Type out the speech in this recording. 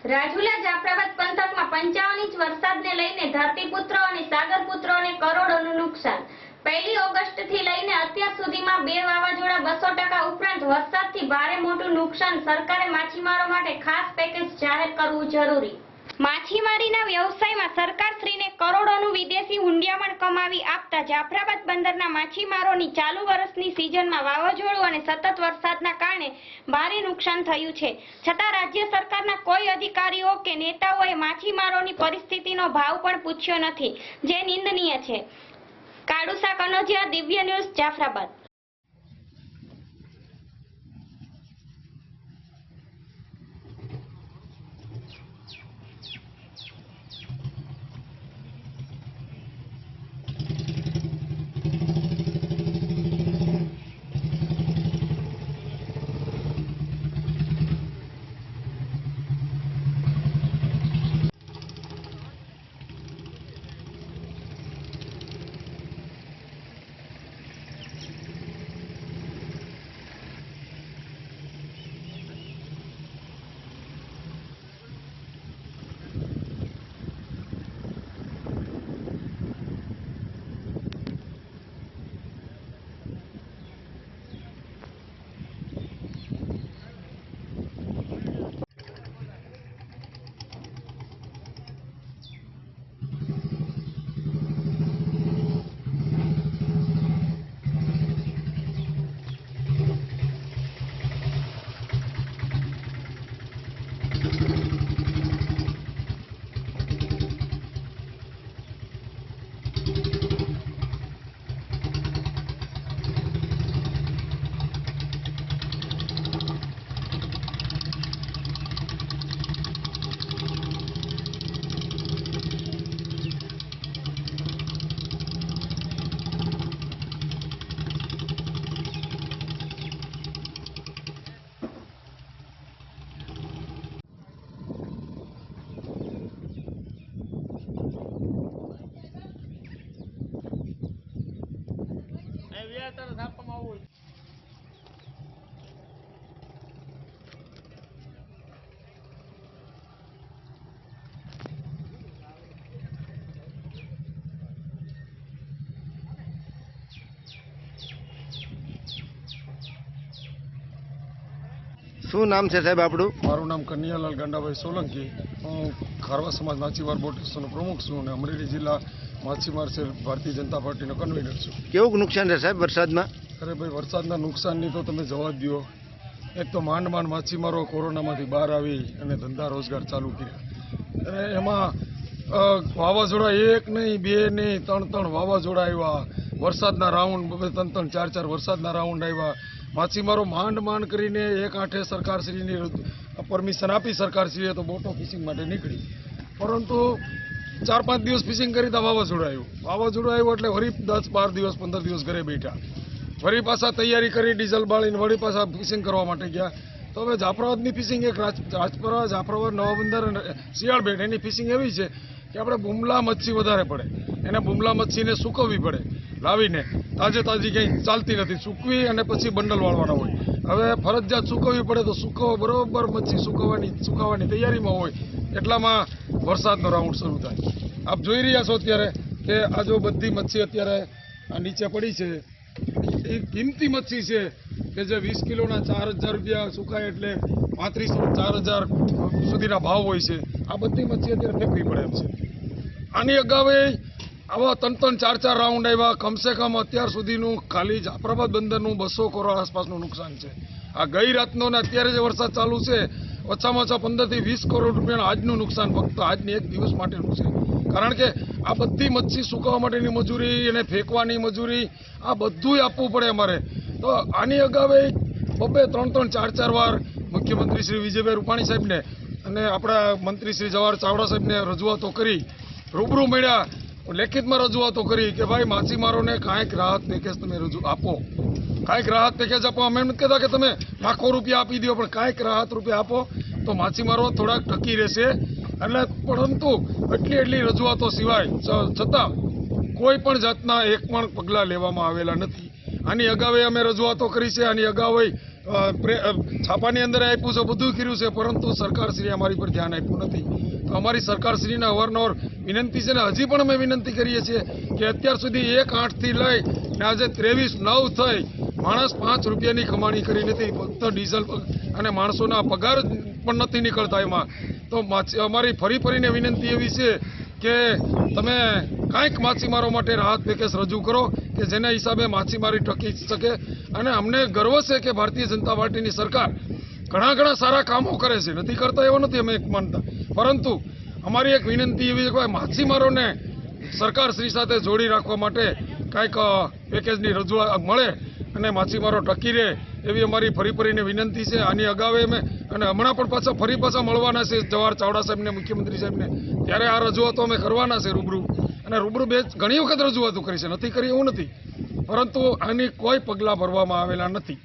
રાજુલા જાફરાબાદ પંથકમાં 55 ઇંચ વરસાદને લઈને ધરતીપુત્રો અને સાગરપુત્રોને કરોડોનું નુકસાન। 1 ઓગસ્ટથી લઈને અત્યાર સુધીમાં 2 વાવાઝોડા 200% ઉપરાંત વરસાદથી ભારે મોટું નુકસાન। સરકારે માછીમારો માટે ખાસ પેકેજ જાહેર કરવું જરૂરી। માછીમારીના વ્યવસાયમાં સરકારશ્રીને કરોડોનું વિદેશી હુંડિયામણ કમાવી આપતા જાફરાબાદ બંદરના માછીમારોની ચાલુ વર્ષની સિઝનમાં વાવાઝોડું અને સતત વરસાદના કારણે ભારે નુકસાન થયું છે। છતાં રાજ્ય સરકારના કોઈ અધિકારીઓ કે નેતાઓએ માછીમારોની પરિસ્થિતિનો ભાવ પણ પૂછ્યો નથી, જે નિંદનીય છે। કાળુસા કનોજિયા, દિવ્ય ન્યૂઝ, જાફરાબાદ। શું નામ છે સાહેબ આપણું? મારું નામ કન્યાલાલ ગાંડાભાઈ સોલંકી। હું ખારવા સમાજ માછીમાર બોટ એસોસિએશનનો પ્રમુખ છું અને અમરેલી જિલ્લા માછીમાર સેલ ભારતીય જનતા પાર્ટીનો કન્વીનર છું। કેવું નુકસાન છે સાહેબ વરસાદમાં? અરે ભાઈ, વરસાદના નુકસાનની તો તમે જવા જ દો। એક તો માંડ માછીમારો કોરોનામાંથી બહાર આવી અને ધંધા રોજગાર ચાલુ કર્યા, અને એમાં વાવાઝોડા 1 નહીં 2 નહીં 3 વાવાઝોડા આવ્યા, વરસાદના રાઉન્ડ 3 4 વરસાદના રાઉન્ડ આવ્યા। માછીમારો માંડ કરીને 1/8 સરકારશ્રીની પરમિશન આપી સરકારશ્રીએ તો બોટો ફિશિંગ માટે નીકળી, પરંતુ 4-5 દિવસ ફિશિંગ કરી તો વાવાઝોડું આવ્યું એટલે વળી 10-12 દિવસ 15 દિવસ ઘરે બેઠા, વળી પાછા તૈયારી કરી ડીઝલ બાળીને વળી પાછા ફિશિંગ કરવા માટે ગયા। તો હવે જાફરાબાદની ફિશિંગ એક રાજપરા, જાફરાબાદ, નવા બંદર અને શિયાળબેટ એની ફિશિંગ એવી છે કે આપણે બુમલા મચ્છી વધારે પડે, એને બુમલા મચ્છીને સૂકવવી પડે, લાવીને તાજી કંઈ ચાલતી નથી, સૂકવી અને પછી બંડલ વાળવાના હોય। હવે ફરજિયાત સૂકવવી પડે તો બરોબર મચ્છી સુકાવાની તૈયારીમાં હોય એટલામાં વરસાદનો રાઉન્ડ શરૂ થાય। આપ જોઈ રહ્યા છો અત્યારે કે આ જો બધી મચ્છી અત્યારે આ નીચે પડી છે, એ કિંમતી મચ્છી છે કે જે 20 કિલોના 4000 રૂપિયા સુકાય એટલે 3500 4000 સુધીના ભાવ હોય છે। આ બધી મચ્છી અત્યારે ફેંકવી પડે એમ છે। આની અગાઉ આવા 3-4 રાઉન્ડ આવ્યા, કમસે કમ અત્યાર સુધીનું ખાલી જાફરાબાદ બંદરનું 200 કરોડ આસપાસનું નુકસાન છે। આ ગઈ રાતનો ને અત્યારે જે વરસાદ ચાલુ છે, ઓછામાં ઓછા 15 થી 20 કરોડ રૂપિયાનું આજનું નુકસાન ફક્ત આજની એક દિવસ માટેનું છે। કારણ કે આ બધી મચ્છી સુકાવવા માટેની મજૂરી અને ફેંકવાની મજૂરી આ બધું આપવું પડે અમારે। તો આની અગાઉ 2-3-4 વાર મુખ્યમંત્રી શ્રી વિજયભાઈ રૂપાણી સાહેબને અને આપણા મંત્રી શ્રી જવાહર ચાવડા સાહેબને રજૂઆતો કરી, રૂબરૂ મળ્યા, લેખિતમાં રજૂઆતો કરી કે ભાઈ માછીમારોને કાંઈક રાહત પેકેજ તમે આપો, કાંઈક રાહત પેકેજ આપો। અમે એમ કહેતા કે તમે લાખો રૂપિયા આપી દો, પણ કાંઈક રાહત રૂપિયા આપો તો માછીમારો થોડાક ટકી રહેશે। એટલે પરંતુ એટલી રજૂઆતો સિવાય છતાં કોઈ પણ જાતના એક પણ પગલાં લેવામાં આવેલા નથી। આની અગાઉ અમે રજૂઆતો કરી છે, આની અગાઉ છાપાની અંદર આપ્યું છે, બધું કર્યું છે, પરંતુ સરકારશ્રીએ અમારી પર ધ્યાન આપ્યું નથી. તો અમારી સરકારશ્રીને અવારનવાર વિનંતી છે ને હજી પણ અમે વિનંતી કરીએ છીએ કે અત્યાર સુધી 1/8થી લઈ ને આજે 23/9 થઈ માણસ 5 રૂપિયાની કમાણી કરી નથી, ફક્ત ડીઝલ અને માણસોના પગાર પણ નથી નીકળતા એમાં. તો અમારી ફરીને વિનંતી એવી છે કે તમે કાંઈક માછીમારો માટે રાહત પેકેજ રજૂ કરો કે જેના હિસાબે માછીમારી ટકી શકે. અને અમને ગર્વ છે કે ભારતીય જનતા પાર્ટીની સરકાર ઘણા સારા કામો કરે છે, નથી કરતા એવો નથી અમે માનતા, પરંતુ અમારી એક વિનંતી એવી છે કે માછીમારોને સરકારશ્રી સાથે જોડી રાખવા માટે કાંઈક પેકેજની રજૂઆત મળે અને માછીમારો ટકી રહે એવી અમારી ફરીને વિનંતી છે. આની અગાઉ અમે અને હમણાં પણ પાછા મળવાના છે જવાહર ચાવડા સાહેબને, મુખ્યમંત્રી સાહેબને, ત્યારે આ રજૂઆતો અમે કરવાના છે રૂબરૂ. અને રૂબરૂ ઘણી વખત રજૂઆતો કરી છે, નથી કરી એવું નથી, પરંતુ આની કોઈ પગલાં ભરવામાં આવેલા નથી.